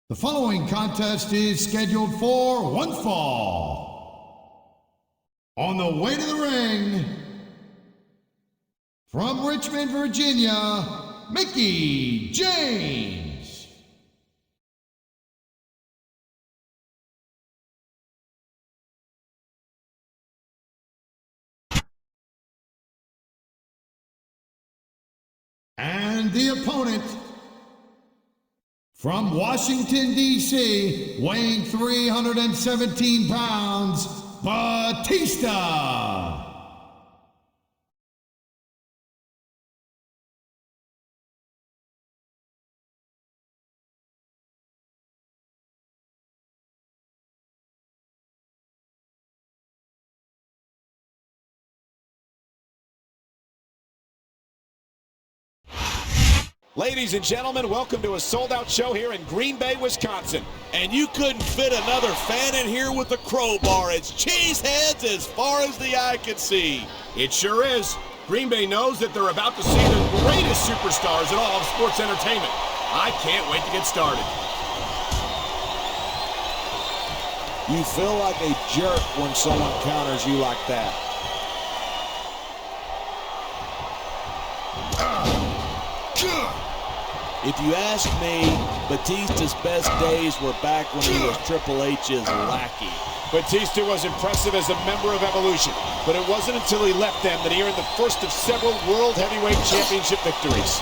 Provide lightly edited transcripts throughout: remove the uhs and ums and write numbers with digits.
The following contest is scheduled for one fall. On the way to the ring, from Richmond, Virginia, Mickie James. And the opponent, from Washington, D.C., weighing 317 pounds, Batista. Ladies and gentlemen, welcome to a sold-out show here in Green Bay, Wisconsin. And you couldn't fit another fan in here with a crowbar. It's cheeseheads as far as the eye can see. It sure is. Green Bay knows that they're about to see the greatest superstars in all of sports entertainment. I can't wait to get started. You feel like a jerk when someone counters you like that. If you ask me, Batista's best days were back when he was Triple H's lackey. Batista was impressive as a member of Evolution, but it wasn't until he left them that he earned the first of several World Heavyweight Championship victories.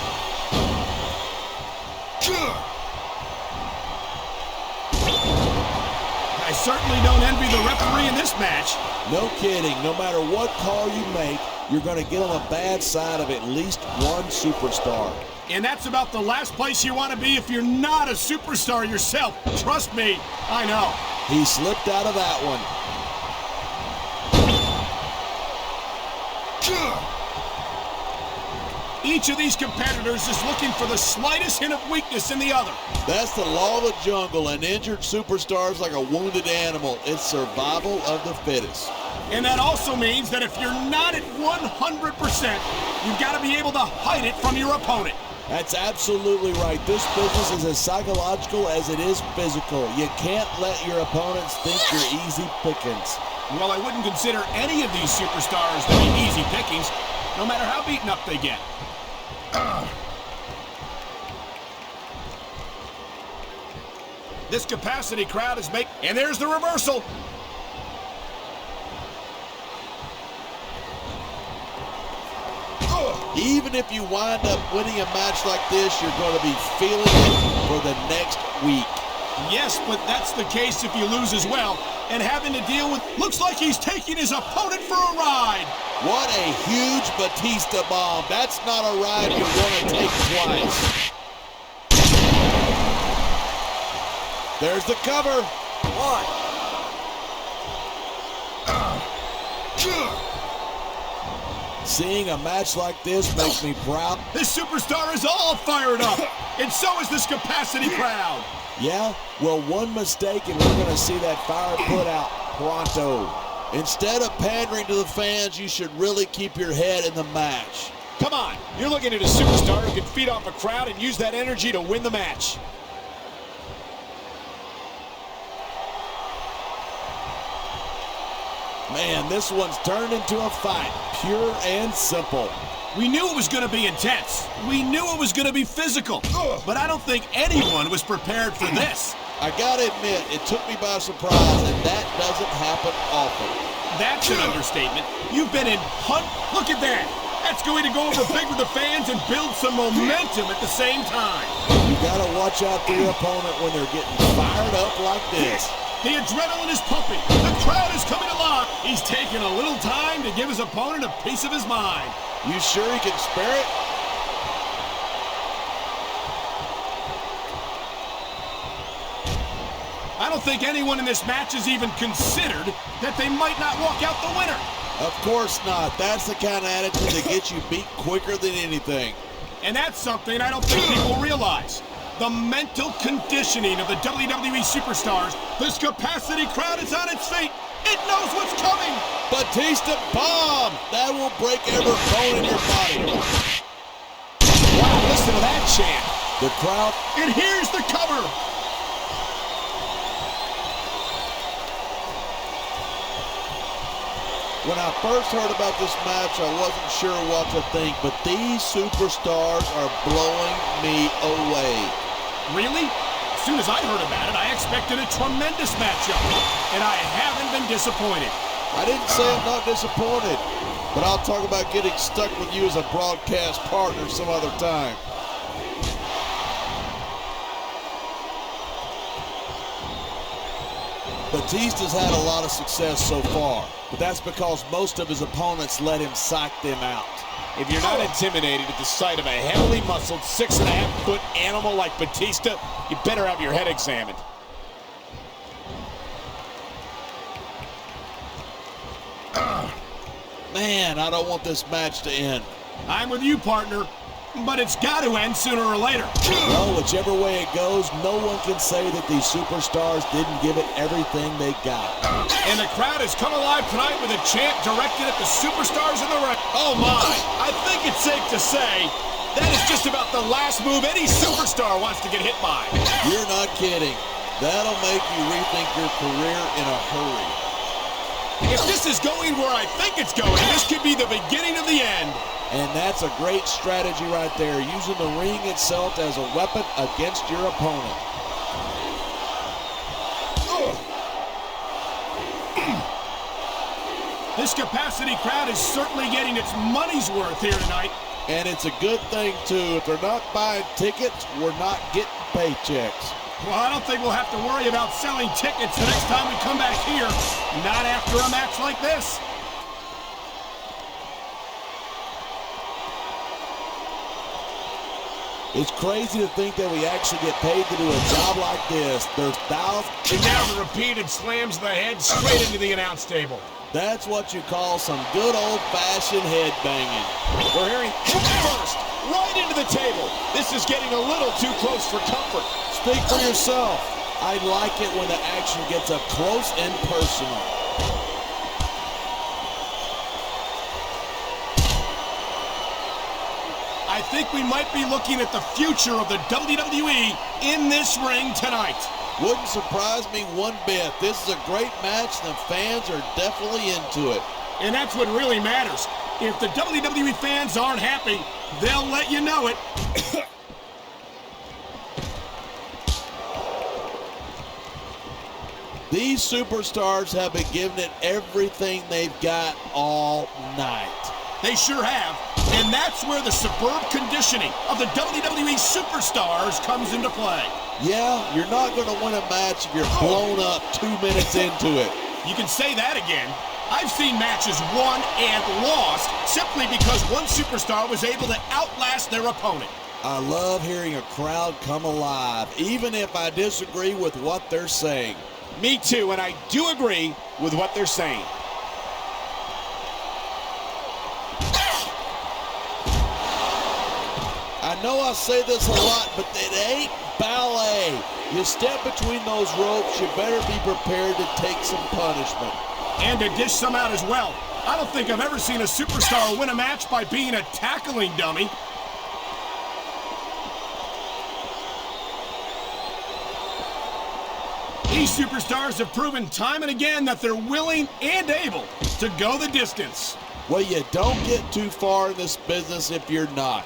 I certainly don't envy the referee in this match. No kidding. No matter what call you make, you're going to get on the bad side of at least one superstar. And that's about the last place you want to be if you're not a superstar yourself. Trust me, I know. He slipped out of that one. Each of these competitors is looking for the slightest hint of weakness in the other. That's the law of the jungle. An injured superstar is like a wounded animal. It's survival of the fittest. And that also means that if you're not at 100%, you've got to be able to hide it from your opponent. That's absolutely right. This business is as psychological as it is physical. You can't let your opponents think you're easy pickings. Well, I wouldn't consider any of these superstars to be easy pickings, no matter how beaten up they get. This capacity crowd is making... And there's the reversal. Even if you wind up winning a match like this, you're going to be feeling it for the next week. Yes, but that's the case if you lose as well. And having to deal with... Looks like he's taking his opponent for a ride. What a huge Batista Bomb. That's not a ride you want to take twice. There's the cover. One. Seeing a match like this makes me proud. This superstar is all fired up, and so is this capacity crowd. Yeah? Well, one mistake and we're going to see that fire put out pronto. Instead of pandering to the fans, you should really keep your head in the match. Come on, you're looking at a superstar who can feed off a crowd and use that energy to win the match. Man, this one's turned into a fight, pure and simple. We knew it was going to be intense. We knew it was going to be physical. But I don't think anyone was prepared for this. I gotta admit, it took me by surprise, and that doesn't happen often. That's an understatement. You've been in hunt. Look at that. That's going to go over big with the fans and build some momentum at the same time. You gotta watch out for your opponent when they're getting fired up like this. The adrenaline is pumping. The crowd is coming alive. He's taking a little time to give his opponent a piece of his mind. You sure he can spare it? I don't think anyone in this match has even considered that they might not walk out the winner. Of course not. That's the kind of attitude that gets you beat quicker than anything. And that's something I don't think people realize. The mental conditioning of the WWE superstars. This capacity crowd is on its feet. It knows what's coming. Batista Bomb. That will break every bone in your body. Wow, listen to that chant. The crowd. And here's the cover. When I first heard about this match, I wasn't sure what to think, but these superstars are blowing me away. Really? As soon as I heard about it, I expected a tremendous matchup, and I haven't been disappointed. I didn't say I'm not disappointed, but I'll talk about getting stuck with you as a broadcast partner some other time. Batista's had a lot of success so far, but that's because most of his opponents let him psych them out. If you're not intimidated at the sight of a heavily muscled 6.5-foot animal like Batista, you better have your head examined. Man, I don't want this match to end. I'm with you, partner, but it's got to end sooner or later. Well, whichever way it goes, no one can say that these superstars didn't give it everything they got. And the crowd has come alive tonight with a chant directed at the superstars in the ring. Oh my, I think it's safe to say that is just about the last move any superstar wants to get hit by. You're not kidding. That'll make you rethink your career in a hurry. If this is going where I think it's going, this could be the beginning of the end. And that's a great strategy right there, using the ring itself as a weapon against your opponent. This capacity crowd is certainly getting its money's worth here tonight. And it's a good thing, too. If they're not buying tickets, we're not getting paychecks. Well, I don't think we'll have to worry about selling tickets the next time we come back here. Not after a match like this. It's crazy to think that we actually get paid to do a job like this. There's thousands. And now the repeated slams of the head straight into the announce table. That's what you call some good old-fashioned head banging. We're hearing hip first, right into the table. This is getting a little too close for comfort. Speak for yourself. I like it when the action gets up close and personal. I think we might be looking at the future of the WWE in this ring tonight. Wouldn't surprise me one bit. This is a great match, and the fans are definitely into it. And that's what really matters. If the WWE fans aren't happy, they'll let you know it. These superstars have been giving it everything they've got all night. They sure have. And that's where the superb conditioning of the WWE superstars comes into play. Yeah, you're not going to win a match if you're blown up 2 minutes into it. You can say that again. I've seen matches won and lost simply because one superstar was able to outlast their opponent. I love hearing a crowd come alive, even if I disagree with what they're saying. Me too, and I do agree with what they're saying. I know I say this a lot, but it ain't ballet. You step between those ropes, you better be prepared to take some punishment. And to dish some out as well. I don't think I've ever seen a superstar win a match by being a tackling dummy. These superstars have proven time and again that they're willing and able to go the distance. Well, you don't get too far in this business if you're not.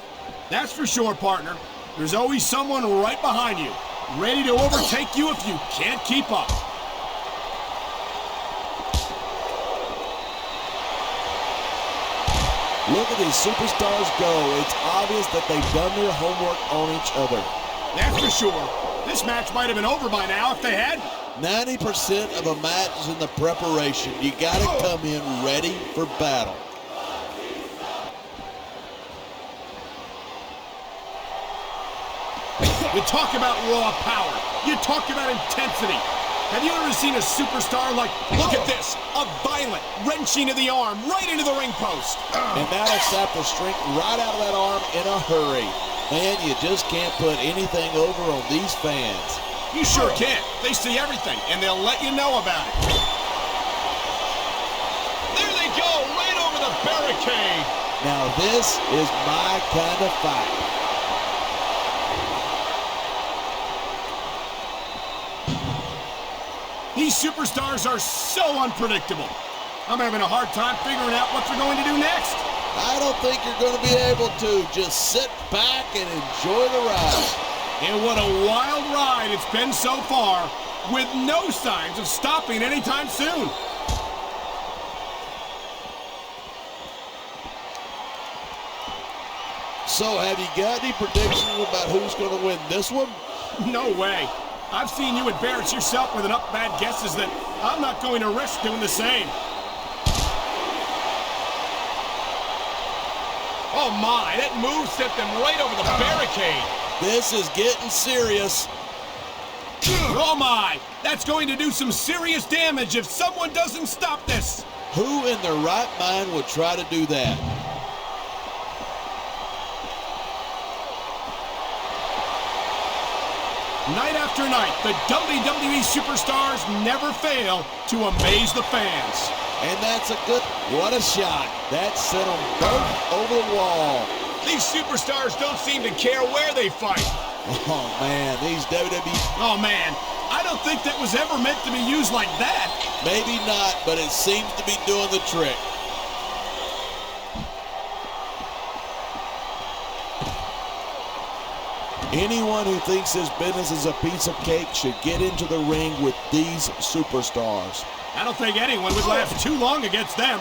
That's for sure, partner. There's always someone right behind you, ready to overtake you if you can't keep up. Look at these superstars go. It's obvious that they've done their homework on each other. That's for sure. This match might have been over by now if they had. 90% of a match is in the preparation. You got to come in ready for battle. You talk about raw power. You talk about intensity. Have you ever seen a superstar like, look at this, a violent wrenching of the arm right into the ring post? And that'll sap the strength right out of that arm in a hurry. Man, you just can't put anything over on these fans. You sure can't. They see everything, and they'll let you know about it. There they go, right over the barricade. Now this is my kind of fight. These superstars are so unpredictable. I'm having a hard time figuring out what they're going to do next. I don't think you're going to be able to. Just sit back and enjoy the ride. And what a wild ride it's been so far, with no signs of stopping anytime soon. So, have you got any predictions about who's going to win this one? No way. I've seen you embarrass yourself with enough bad guesses that I'm not going to risk doing the same. Oh my, that move sent them right over the barricade. This is getting serious. Oh my, that's going to do some serious damage if someone doesn't stop this. Who in their right mind would try to do that? Night after night, the WWE superstars never fail to amaze the fans. And that's a good, what a shot. That sent them both over the wall. These superstars don't seem to care where they fight. Oh man, these WWE. Oh man, I don't think that was ever meant to be used like that. Maybe not, but it seems to be doing the trick. Anyone who thinks this business is a piece of cake should get into the ring with these superstars. I don't think anyone would last too long against them.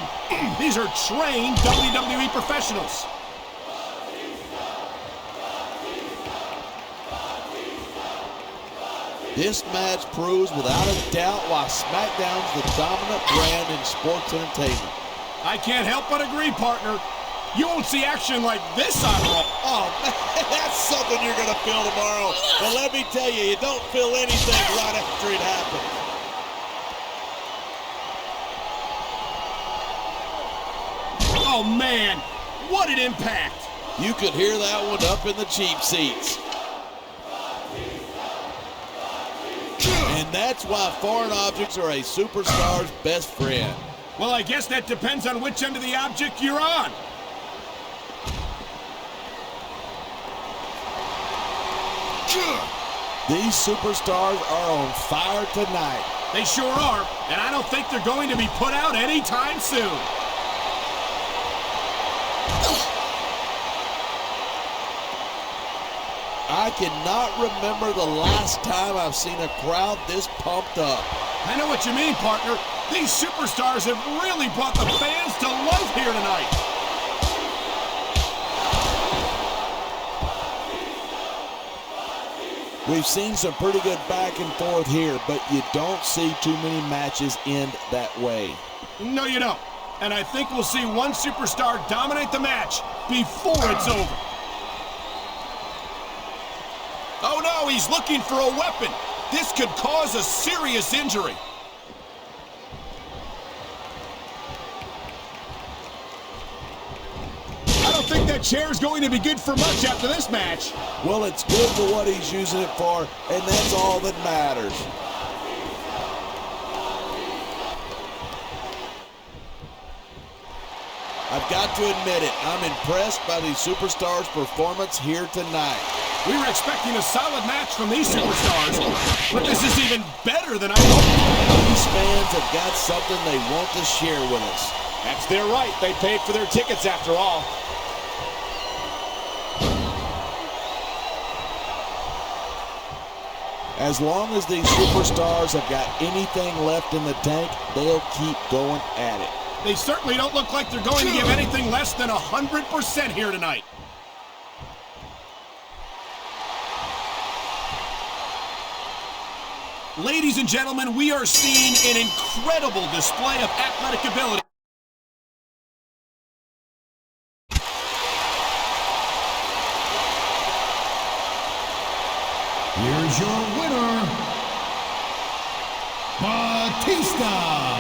These are trained WWE professionals. This match proves without a doubt why SmackDown's the dominant brand in sports entertainment. I can't help but agree, partner. You won't see action like this on Raw. Oh, man, that's something you're going to feel tomorrow. But let me tell you, you don't feel anything right after it happens. Oh, man, what an impact. You could hear that one up in the cheap seats. And that's why foreign objects are a superstar's best friend. Well, I guess that depends on which end of the object you're on. These superstars are on fire tonight. They sure are, and I don't think they're going to be put out anytime soon. I cannot remember the last time I've seen a crowd this pumped up. I know what you mean, partner. These superstars have really brought the fans to life here tonight. We've seen some pretty good back and forth here, but you don't see too many matches end that way. No, you don't. And I think we'll see one superstar dominate the match before it's over. Oh no, he's looking for a weapon. This could cause a serious injury. I don't think that chair is going to be good for much after this match. Well, it's good for what he's using it for, and that's all that matters. I've got to admit it, I'm impressed by these superstars' performance here tonight. We were expecting a solid match from these superstars, but this is even better than I hoped. These fans have got something they want to share with us. That's their right. They paid for their tickets after all. As long as these superstars have got anything left in the tank, they'll keep going at it. They certainly don't look like they're going to give anything less than 100% here tonight. Ladies and gentlemen, we are seeing an incredible display of athletic ability. Here's your winner, Batista.